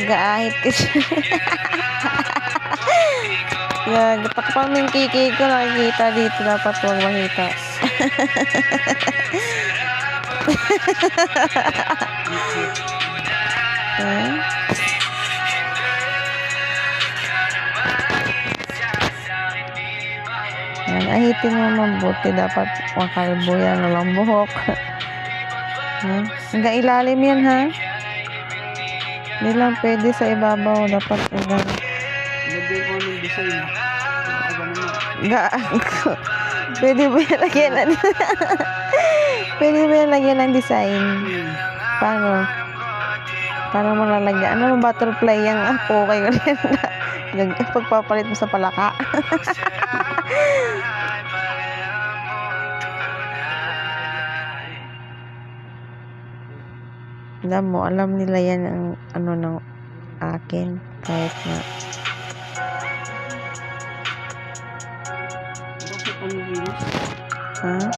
nag-aahit kasi. Gag, patakpan mo yung kiki ko, nakikita dito, dapat huwag makita. Yan, ahitin mo mabuti, dapat makalbo yan, walang buhok. Hanggang ilalim yan, ha? Hindi lang pwede sa ibabaw, dapat hanggang... Lagay ko ng design. Pwede ba yan lagyan ng pwede ba yan lagyan ng design? Paano? Paano mo lalagyan? Ano butterfly yung apo kayo rin? Pagpapalit mo sa palaka. Alam mo, alam nila yan ang ano ng akin. Kahit na Bakit ang linis? ha?